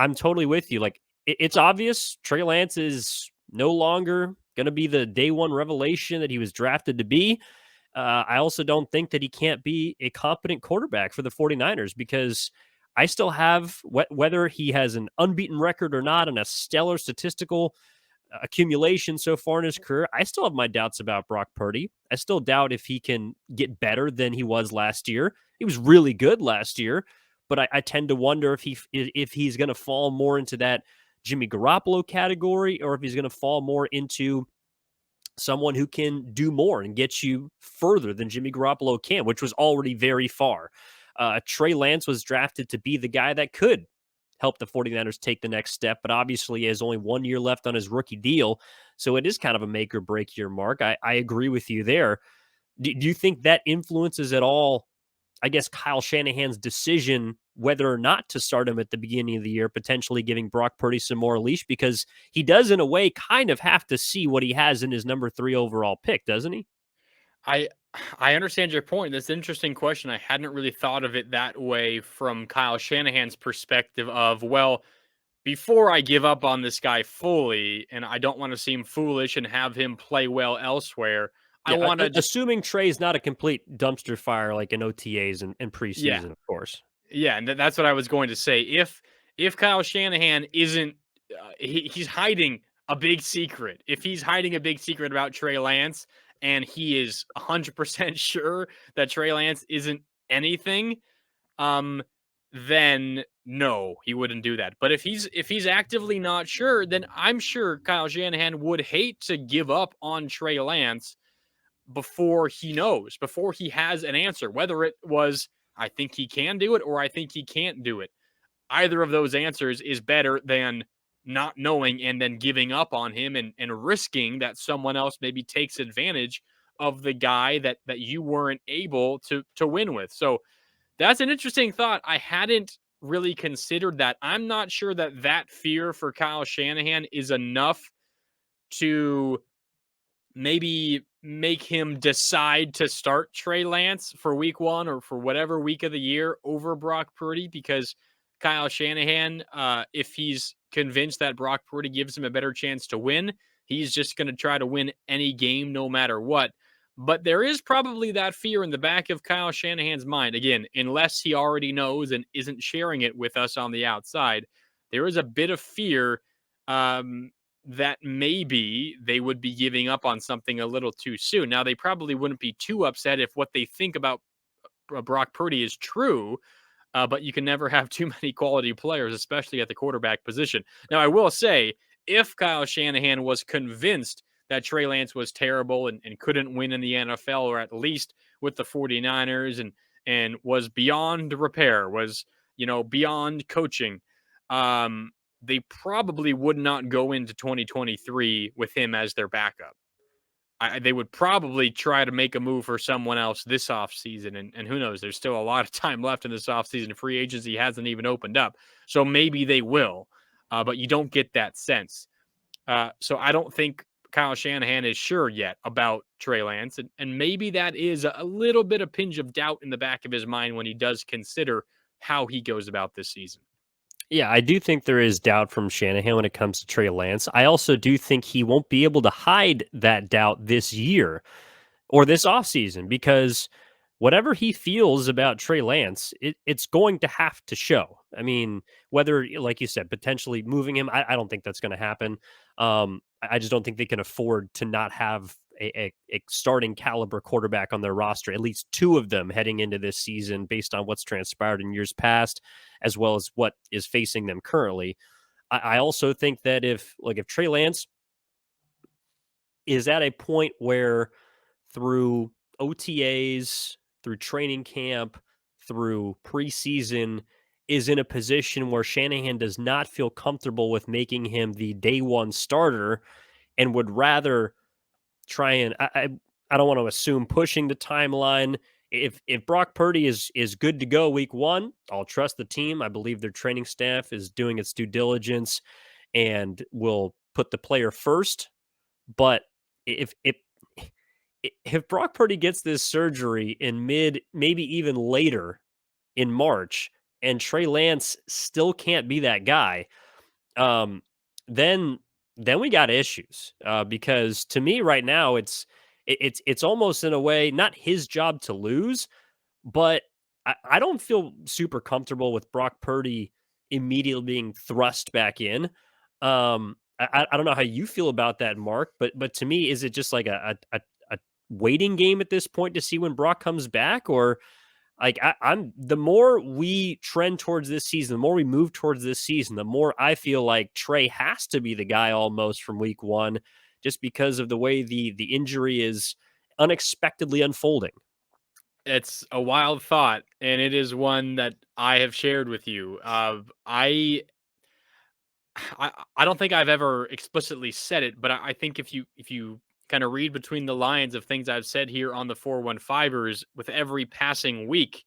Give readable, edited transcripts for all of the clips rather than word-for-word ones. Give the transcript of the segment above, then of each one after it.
I'm totally with you. Like, it's obvious Trey Lance is no longer going to be the day one revelation that he was drafted to be. I also don't think that he can't be a competent quarterback for the 49ers because I still have, whether he has an unbeaten record or not and a stellar statistical accumulation so far in his career, I still have my doubts about Brock Purdy. I still doubt if he can get better than he was last year. He was really good last year, but I tend to wonder if he's going to fall more into that Jimmy Garoppolo category or if he's going to fall more into someone who can do more and get you further than Jimmy Garoppolo can, which was already very far. Trey Lance was drafted to be the guy that could help the 49ers take the next step, but obviously he has only 1 year left on his rookie deal. So it is kind of a make or break year, Mark. I agree with you there. Do you think that influences at all, I guess, Kyle Shanahan's decision whether or not to start him at the beginning of the year, potentially giving Brock Purdy some more leash? Because he does, in a way, kind of have to see what he has in his number 3 overall pick, doesn't he? I I understand your point. That's an interesting question. I hadn't really thought of it that way from Kyle Shanahan's perspective of, well, before I give up on this guy fully, and I don't want to seem foolish and have him play well elsewhere, I Yeah, want to just assuming Trey's not a complete dumpster fire like in OTAs and yeah. preseason, of course. Yeah, and that's what I was going to say. If Kyle Shanahan isn't he's hiding a big secret. If he's hiding a big secret about Trey Lance and he is 100% sure that Trey Lance isn't anything, um then no, he wouldn't do that. But if he's actively not sure, then I'm sure Kyle Shanahan would hate to give up on Trey Lance before he knows, before he has an answer, whether it was, I think he can do it or I think he can't do it. Either of those answers is better than not knowing and then giving up on him and risking that someone else maybe takes advantage of the guy that you weren't able to win with. So that's an interesting thought. I hadn't really considered that. I'm not sure that fear for Kyle Shanahan is enough to maybe make him decide to start Trey Lance for week 1 or for whatever week of the year over Brock Purdy, because Kyle Shanahan, if he's convinced that Brock Purdy gives him a better chance to win, he's just going to try to win any game no matter what. But there is probably that fear in the back of Kyle Shanahan's mind. Again, unless he already knows and isn't sharing it with us on the outside, there is a bit of fear that maybe they would be giving up on something a little too soon. Now, they probably wouldn't be too upset if what they think about Brock Purdy is true, but you can never have too many quality players, especially at the quarterback position. Now, I will say, if Kyle Shanahan was convinced that Trey Lance was terrible and couldn't win in the NFL, or at least with the 49ers, and was beyond repair, was, beyond coaching, um, they probably would not go into 2023 with him as their backup. They would probably try to make a move for someone else this offseason. And who knows? There's still a lot of time left in this offseason. Free agency hasn't even opened up. So maybe they will, but you don't get that sense. So I don't think Kyle Shanahan is sure yet about Trey Lance. And maybe that is a little bit of pinch of doubt in the back of his mind when he does consider how he goes about this season. Yeah, I do think there is doubt from Shanahan when it comes to Trey Lance. I also do think he won't be able to hide that doubt this year or this offseason because whatever he feels about Trey Lance, it's going to have to show. I mean, whether, like you said, potentially moving him, I don't think that's going to happen. I just don't think they can afford to not have a starting caliber quarterback on their roster, at least 2 of them heading into this season based on what's transpired in years past, as well as what is facing them currently. I also think that if Trey Lance is at a point where through OTAs, through training camp, through preseason, is in a position where Shanahan does not feel comfortable with making him the day one starter and would rather try and I don't want to assume pushing the timeline. If Brock Purdy is good to go week 1, I'll trust the team. I believe their training staff is doing its due diligence and will put the player first. But if Brock Purdy gets this surgery in maybe even later in March, and Trey Lance still can't be that guy, um, then we got issues. Because to me right now, it's almost in a way not his job to lose, but I don't feel super comfortable with Brock Purdy immediately being thrust back in. I don't know how you feel about that, Mark, but to me, is it just like a waiting game at this point to see when Brock comes back, or like I'm the more we trend towards this season, the more we move towards this season, the more I feel like Trey has to be the guy almost from week one, just because of the way the injury is unexpectedly unfolding. It's a wild thought, and it is one that I have shared with you. I don't think I've ever explicitly said it, but I think if you kind of read between the lines of things I've said here on the 415ers with every passing week,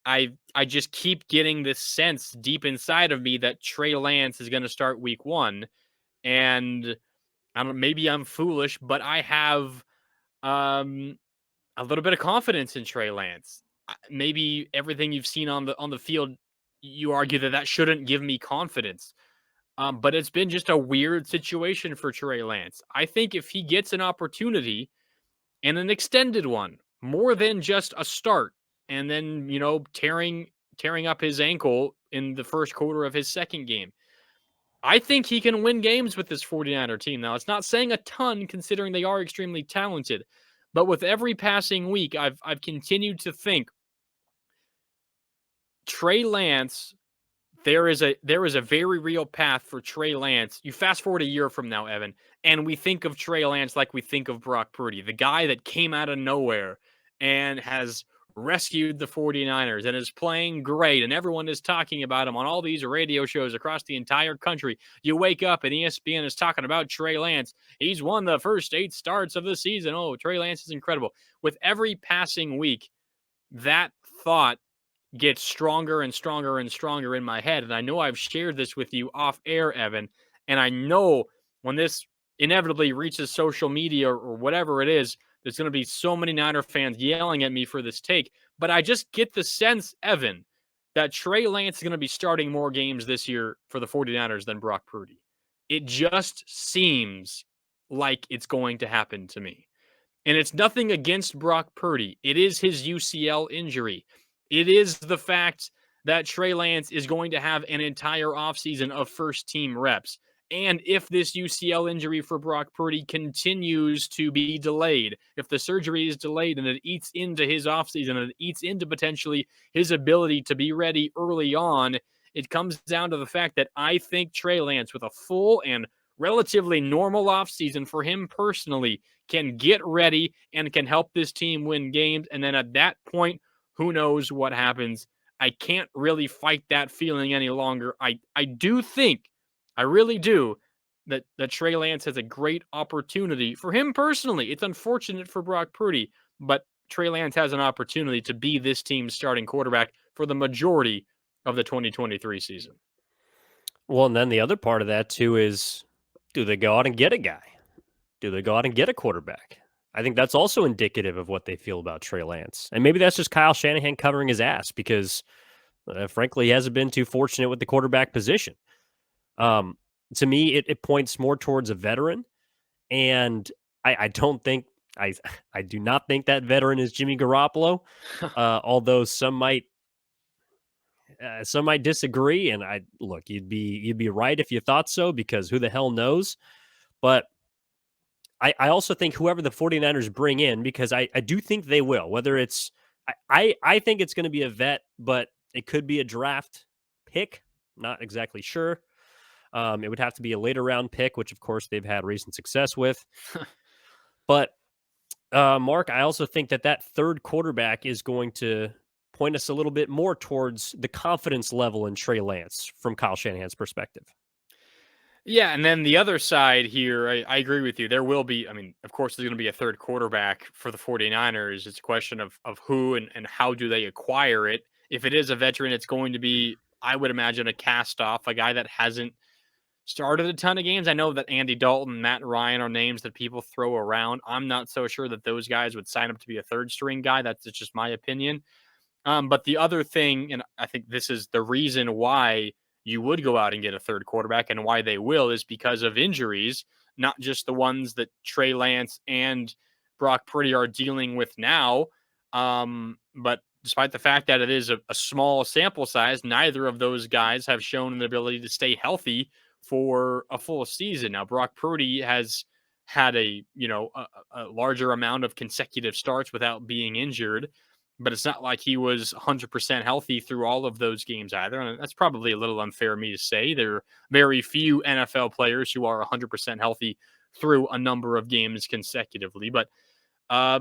I just keep getting this sense deep inside of me that Trey Lance is going to start week one, and I don't. Maybe I'm foolish, but I have um, a little bit of confidence in Trey Lance. Maybe everything you've seen on the field, you argue that that shouldn't give me confidence. But it's been just a weird situation for Trey Lance. I think if he gets an opportunity and an extended one, more than just a start, and then tearing up his ankle in the first quarter of his second game, I think he can win games with this 49er team. Now, it's not saying a ton considering they are extremely talented, but with every passing week, I've continued to think Trey Lance, there is a very real path for Trey Lance. You fast forward a year from now, Evan, and we think of Trey Lance like we think of Brock Purdy, the guy that came out of nowhere and has rescued the 49ers and is playing great, and everyone is talking about him on all these radio shows across the entire country. You wake up and ESPN is talking about Trey Lance. He's won the first 8 starts of the season. Oh, Trey Lance is incredible. With every passing week, that thought gets stronger and stronger and stronger in my head. And I know I've shared this with you off air, Evan. And I know when this inevitably reaches social media or whatever it is, there's going to be so many Niner fans yelling at me for this take. But I just get the sense, Evan, that Trey Lance is going to be starting more games this year for the 49ers than Brock Purdy. It just seems like it's going to happen to me. And it's nothing against Brock Purdy. It is his UCL injury. It is the fact that Trey Lance is going to have an entire offseason of first team reps. And if this UCL injury for Brock Purdy continues to be delayed, if the surgery is delayed and it eats into his offseason and it eats into potentially his ability to be ready early on, it comes down to the fact that I think Trey Lance, with a full and relatively normal offseason for him personally, can get ready and can help this team win games. And then at that point, who knows what happens? I can't really fight that feeling any longer. I do think, I really do, that Trey Lance has a great opportunity for him personally. It's unfortunate for Brock Purdy, but Trey Lance has an opportunity to be this team's starting quarterback for the majority of the 2023 season. Well, and then the other part of that too is, do they go out and get a guy? Do they go out and get a quarterback? I think that's also indicative of what they feel about Trey Lance. And maybe that's just Kyle Shanahan covering his ass because, frankly, he hasn't been too fortunate with the quarterback position. To me, it points more towards a veteran. And I don't think, I do not think that veteran is Jimmy Garoppolo, although some might disagree. And look, you'd be right if you thought so, because who the hell knows? But I also think whoever the 49ers bring in, because I do think they will, whether it's, I think it's going to be a vet, but it could be a draft pick. Not exactly sure. It would have to be a later round pick, which of course they've had recent success with. But Mark, I also think that third quarterback is going to point us a little bit more towards the confidence level in Trey Lance from Kyle Shanahan's perspective. Yeah, and then the other side here, I agree with you. There will be, I mean, of course, there's going to be a third quarterback for the 49ers. It's a question of who and how do they acquire it. If it is a veteran, it's going to be, I would imagine, a cast off, a guy that hasn't started a ton of games. I know that Andy Dalton, Matt Ryan are names that people throw around. I'm not so sure that those guys would sign up to be a third string guy. That's just my opinion. But the other thing, and I think this is the reason why you would go out and get a third quarterback and why they will, is because of injuries, not just the ones that Trey Lance and Brock Purdy are dealing with now. But despite the fact that it is a small sample size, neither of those guys have shown an ability to stay healthy for a full season. Now, Brock Purdy has had a larger amount of consecutive starts without being injured, but it's not like he was 100% healthy through all of those games either. And that's probably a little unfair of me to say. There are very few NFL players who are 100% healthy through a number of games consecutively. But uh,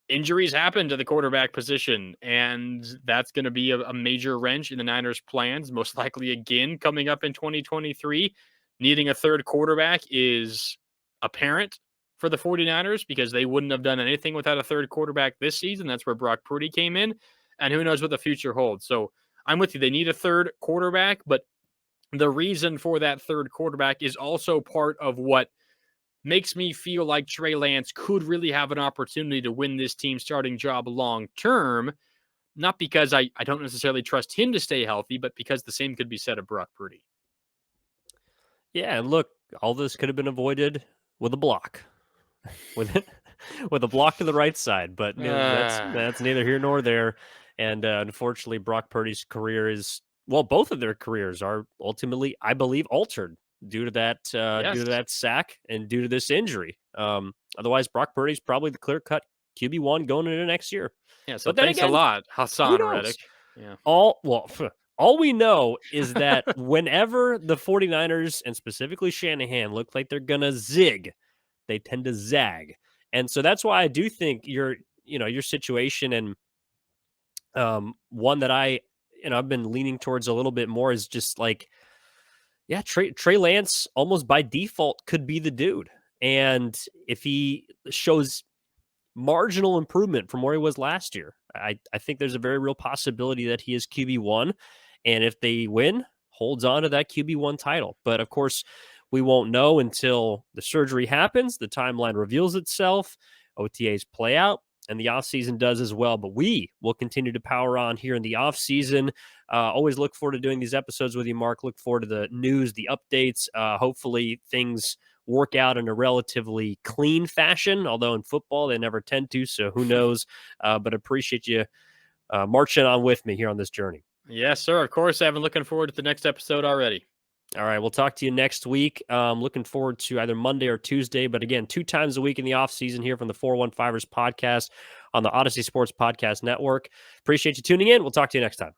injuries happen to the quarterback position, and that's going to be a major wrench in the Niners' plans, most likely again coming up in 2023. Needing a third quarterback is apparent for the 49ers because they wouldn't have done anything without a third quarterback this season. That's where Brock Purdy came in, and who knows what the future holds. So I'm with you. They need a third quarterback, but the reason for that third quarterback is also part of what makes me feel like Trey Lance could really have an opportunity to win this team starting job long term. Not because I don't necessarily trust him to stay healthy, but because the same could be said of Brock Purdy. Yeah, and look, all this could have been avoided with a block. with with a block to the right side, but that's neither here nor there. And unfortunately, Brock Purdy's career is, well, both of their careers are ultimately, I believe, altered due to Yes. that sack and due to this injury. Otherwise, Brock Purdy's probably the clear cut QB1 going into next year. Yeah. So But then thanks a again, lot, who Hassan Reddick. knows? Yeah. All we know is that whenever the 49ers and specifically Shanahan look like they're gonna zig, they tend to zag. And so that's why I do think your situation, and one that I've been leaning towards a little bit more is just like, yeah, Trey Lance almost by default could be the dude. And if he shows marginal improvement from where he was last year, I think there's a very real possibility that he is QB1. And if they win, holds on to that QB1 title. But of course, we won't know until the surgery happens, the timeline reveals itself, OTAs play out, and the offseason does as well. But we will continue to power on here in the offseason. Always look forward to doing these episodes with you, Mark. Look forward to the news, the updates. Hopefully things work out in a relatively clean fashion, although in football they never tend to, so who knows. But appreciate you marching on with me here on this journey. Yes, sir. Of course, Evan. Looking forward to the next episode already. All right, we'll talk to you next week. Looking forward to either Monday or Tuesday, but again, 2 times a week in the off season here from the 415ers podcast on the Odyssey Sports Podcast Network. Appreciate you tuning in. We'll talk to you next time.